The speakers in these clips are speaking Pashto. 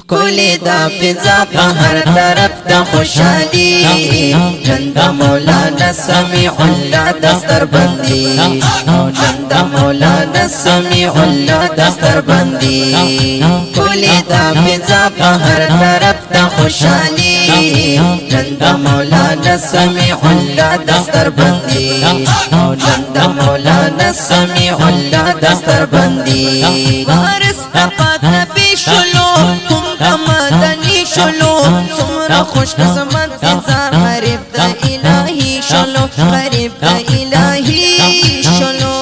کولی دا فضا په هر طرف د خوشحالي نن د مولانا سمیع الله دستر بندي نن د مولانا سمیع الله دستر بندي کولی دا فضا په هر طرف د خوشحالي نن د مولانا سمیع الله دستر بندي نن د مولانا سمیع الله دستر بندي وارث پاک نبی شلو مدنی شلو سمرا خوش قسمت انسان غریب دا الہی شلو غریب دا الہی شلو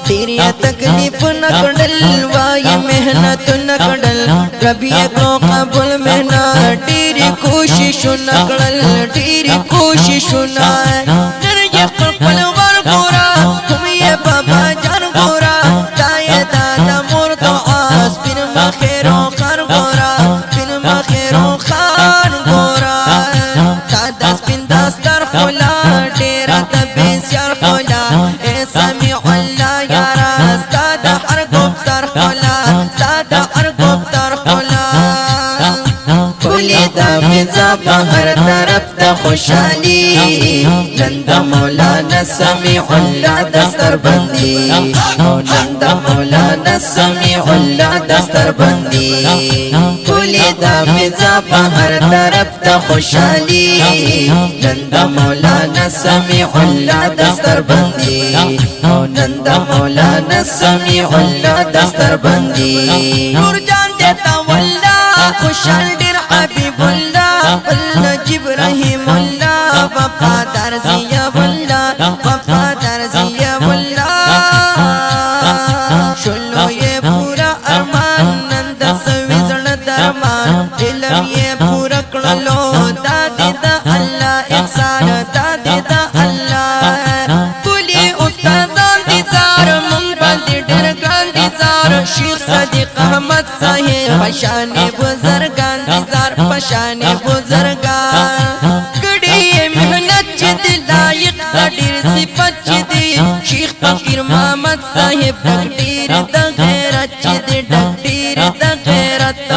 تیری تکلیف نکڑل وائی محنت نکڑل ربی کو قبول محنت تیری کوشش نکڑل تیری کوشش نرجع قلقل ور گورا تم یہ بابا جان گورا دائے دادا مردو آس پھر مخیروں خر گورا فضا په هر طرف د خوشحالي نن د مولانا سمیع الله دستر بندي نن د مولانا سمیع الله دستر بندي کولی دا فضا په هر طرف د خوشحالي نن د مولانا سمیع الله دستر بندي نن د مولانا سمیع الله دستر بندي نور جان دیتا والله خوشحال ډیر حبیب الله نجیب رحیم اللہ وفادار ضیاء اللہ وفادار ضیاء اللہ شلو یہ پورا ارمان نند سویزن درمان علم یہ پورا کڑلو دادی دا اللہ احسان دادی دا اللہ کلی استادان دیزار منبندی ڈرگان دیزار شیخ صدیق احمد صاحب پشان بزرگان دیزار پشان بزرگان کڑی محنت چد لائق دیر صفت چدی شیخ فقیر محمد صاحب ڈکٹیر دا غیرت چد ڈکٹیر دا غیرت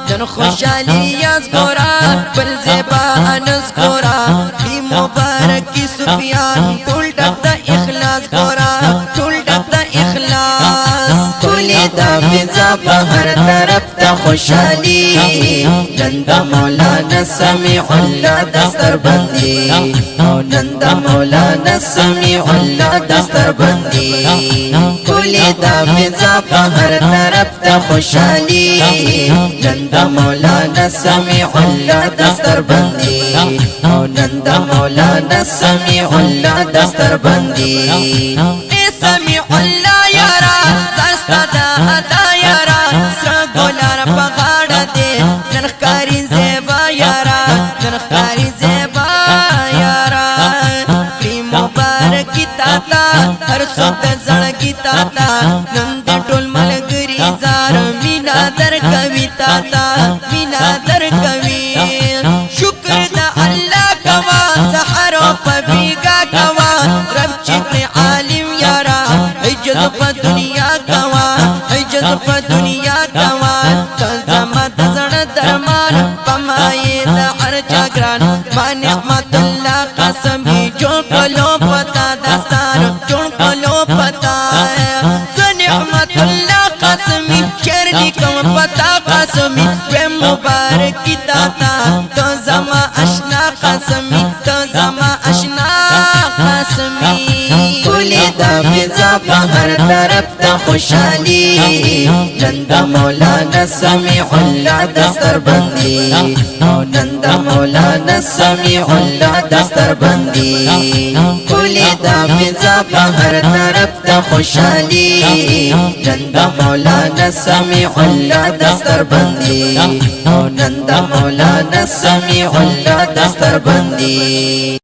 جن خوشحالی یاز گورا بل زیبا انس گورا بی مبارکی سفیان ٹول ڈک دا اخلاص گورا ٹول ڈک دا اخلاص کولی دا فضا په هر طرف د خوشحالي نن د مولانا سمیع الله دستر بندي نن د مولانا سمیع الله دستر بندي کولی دا فضا په هر طرف د خوشحالي نن د مولانا سمیع الله دستر بندي نن د مولانا سمیع الله دستر بندي سمیع الله یارا دستا دا ادا یارا سر گولار پغاڑ دے نرخکاری زیبا یارا نرخکاری زیبا یارا کلی مبارکی تاتا ہر سوک زڑکی تاتا نند ٹول ملگری زار مینا در کوی تاتا مینا در کوی شکر دا اللہ کوا سحرو پبیگا کوا رب چکر عالم یارا عجد پا دنیا کوا عجد پا دنیا کوا تلزم دزن درمان پمائی دا عرچا گران ما نعمت اللہ قسمی جون کلو پتا دستان جون کلو پتا نعمت اللہ قسمی شرنی کم پتا قسمی وی مبارکی داتا تلزم اشنا قسمی تلزم اشنا قسمی کولی دا فضا په هر طرف د خوشحالي نن د مولانا سمیع الله دستر بندي نن د مولانا سمیع الله دستر بندي کولی دا فضا په هر طرف د خوشحالي نن د مولانا سمیع الله دستر بندي نن د مولانا سمیع الله دستر بندي